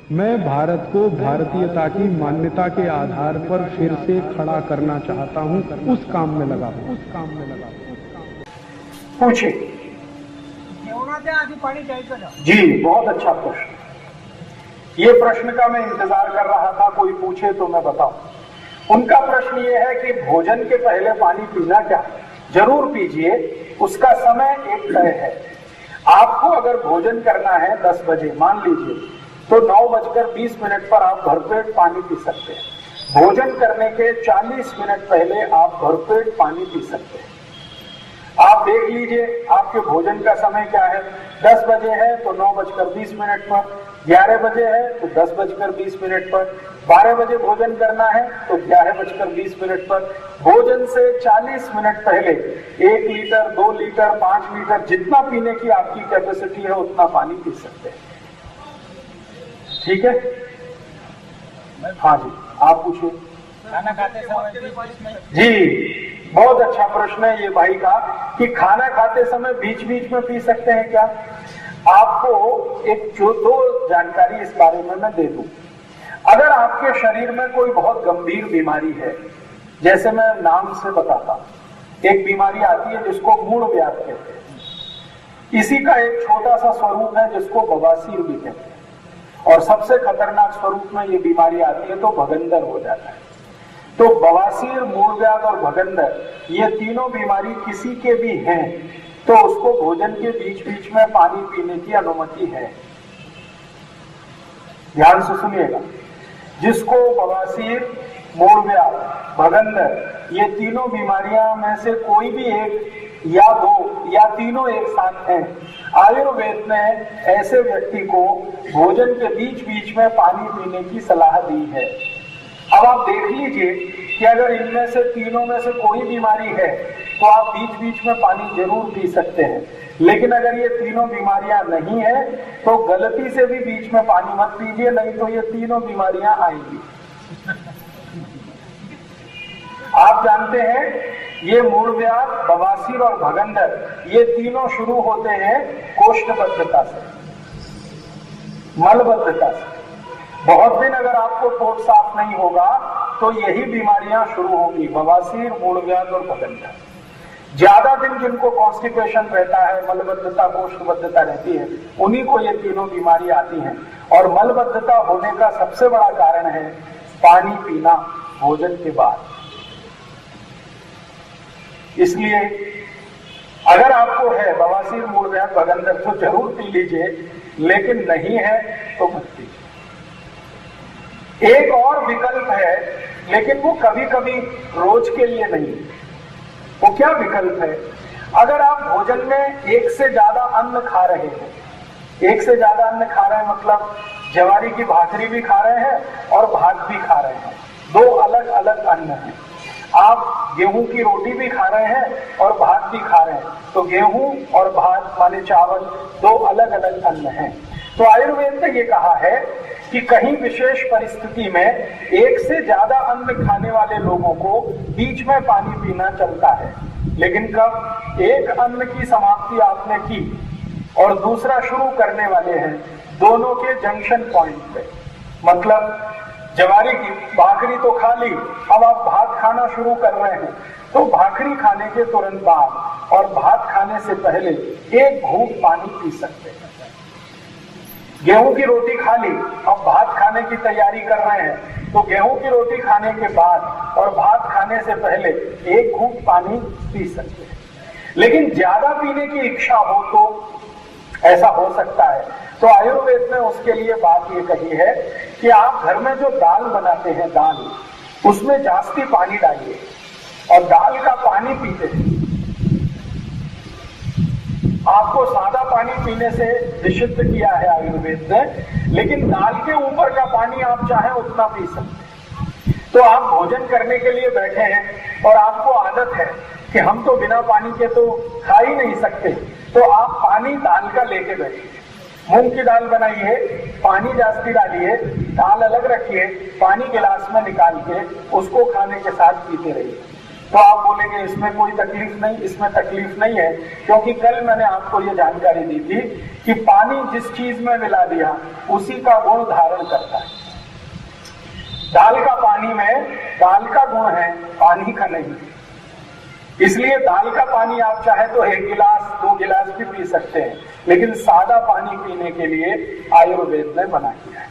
मैं भारत को भारतीयता की मान्यता के आधार पर फिर से खड़ा करना चाहता हूं, उस काम में लगा हूं। पूछिए। जी, बहुत अच्छा प्रश्न। ये प्रश्न का मैं इंतजार कर रहा था, कोई पूछे तो मैं बताऊं। उनका प्रश्न ये है कि भोजन के पहले पानी पीना क्या? जरूर पीजिए, उसका समय एक तय है। आपको अगर भोजन करना है 10 बजे मान लीजिए, तो 9:20 पर आप भरपेट पानी पी सकते हैं। भोजन करने के 40 मिनट पहले आप भरपेट पानी पी सकते हैं। आप देख लीजिए आपके भोजन का समय क्या है। 10 बजे है तो 9:20 पर, 11 बजे है तो 10:20 पर, 12 बजे भोजन करना है तो 11:20 पर। भोजन से 40 मिनट पहले 1 लीटर, 2 लीटर, 5 लीटर जितना पीने की आपकी कैपेसिटी है उतना पानी पी सकते हैं। ठीक है? हाँ जी, आप पूछिए। खाना खाते समय जी, बहुत अच्छा प्रश्न है ये भाई का कि खाना खाते समय बीच बीच में पी सकते हैं क्या? आपको एक जो 2 जानकारी इस बारे में मैं दे दूं। अगर आपके शरीर में कोई बहुत गंभीर बीमारी है, जैसे मैं नाम से बताता हूं, एक बीमारी आती है जिसको मूढ़व्याध कहते हैं। इसी का एक छोटा सा स्वरूप है जिसको बवासीर भी कहते हैं, और सबसे खतरनाक स्वरूप में ये बीमारी आती है तो भगंदर हो जाता है। तो बवासीर, मूढ़व्याध और भगंदर, ये तीनों बीमारी किसी के भी हैं तो उसको भोजन के बीच बीच में पानी पीने की अनुमति है। ध्यान से सुनिएगा। जिसको बवासीर, मूढ़व्याध, भगंदर, ये तीनों बीमारियां में से कोई भी एक या 2 या तीनों एक साथ हैं, आयुर्वेद ने ऐसे व्यक्ति को भोजन के बीच बीच में पानी पीने की सलाह दी है। अब आप देख लीजिए कि अगर इनमें से तीनों में से कोई बीमारी है तो आप बीच बीच में पानी जरूर पी सकते हैं, लेकिन अगर ये तीनों बीमारियां नहीं है तो गलती से भी बीच में पानी मत पीजिए, नहीं तो ये तीनों बीमारियां आएंगी। आप जानते हैं ये मूढ़व्याध, बवासीर और भगंदर, ये तीनों शुरू होते हैं कोष्ठबद्धता से, मलबद्धता से। बहुत दिन अगर आपको पोट साफ नहीं होगा तो यही बीमारियां शुरू होगी, बवासीर, मूढ़व्याध और भगंदर। ज्यादा दिन जिनको कॉन्स्टिपेशन रहता है, मलबद्धता, कोष्ठबद्धता रहती है, उन्हीं को ये तीनों बीमारी आती हैं। और मलबद्धता होने का सबसे बड़ा कारण है पानी पीना भोजन के बाद। इसलिए अगर आपको है बवासीर, मूढ़व्याध, भगंदर तो जरूर पी लीजिए, लेकिन नहीं है तो मत पीजिए। एक और विकल्प है, लेकिन वो कभी कभी रोज के लिए नहीं। वो क्या विकल्प है? अगर आप भोजन में एक से ज्यादा अन्न खा रहे हैं, एक से ज्यादा अन्न खा रहे हैं मतलब ज्वारी की भाखरी भी खा रहे हैं और भात भी खा रहे हैं, 2 अलग अलग अन्न हैं। आप गेहूं की रोटी भी खा रहे हैं और भात भी खा रहे हैं, तो गेहूं और भात माने चावल 2 अलग अलग अन्न हैं। तो आयुर्वेद ने ये कहा है कि कहीं विशेष परिस्थिति में एक से ज्यादा अन्न खाने वाले लोगों को बीच में पानी पीना चलता है, लेकिन कब एक अन्न की समाप्ति आपने की और दूसरा शुरू करने वाले हैं, दोनों के जंक्शन पॉइंट पे, मतलब ज्वारी की भाखरी तो खा ली, अब आप भात खाना शुरू कर रहे हैं, तो भाखरी खाने के तुरंत बाद और भात खाने से पहले 1 घूंट पानी पी सकते हैं। गेहूं की रोटी खा ली, अब भात खाने की तैयारी कर रहे हैं, तो गेहूं की रोटी खाने के बाद और भात खाने से पहले 1 घूंट पानी पी सकते हैं। लेकिन ज्यादा पीने की इच्छा हो तो ऐसा हो सकता है, तो आयुर्वेद ने उसके लिए बात ये कही है कि आप घर में जो दाल बनाते हैं, दाल, उसमें जास्ती पानी डालिए और दाल का पानी पीते हैं। आपको सादा पानी पीने से निषिद्ध किया है आयुर्वेद ने, लेकिन दाल के ऊपर का पानी आप चाहे उतना पी सकते हैं। तो आप भोजन करने के लिए बैठे हैं और आपको आदत है कि हम तो बिना पानी के तो खा ही नहीं सकते, तो आप पानी दाल का लेके बैठिए। मूंग की दाल बनाइए, पानी जास्ती डालिए, दाल अलग रखिए, पानी गिलास में निकाल के उसको खाने के साथ पीते रहिए। तो आप बोलेंगे इसमें कोई तकलीफ नहीं, इसमें तकलीफ नहीं है, क्योंकि कल मैंने आपको ये जानकारी दी थी कि पानी जिस चीज में मिला दिया उसी का गुण धारण करता है। दाल का पानी में दाल का गुण है, पानी का नहीं। इसलिए दाल का पानी आप चाहे तो 1 गिलास 2 गिलास भी पी सकते हैं, लेकिन सादा पानी पीने के लिए आयुर्वेद ने मना किया है।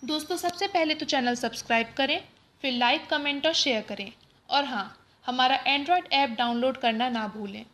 दोस्तों, सबसे पहले तो चैनल सब्सक्राइब करें, फिर लाइक, कमेंट और शेयर करें। और हाँ, हमारा एंड्रॉयड ऐप डाउनलोड करना ना भूलें।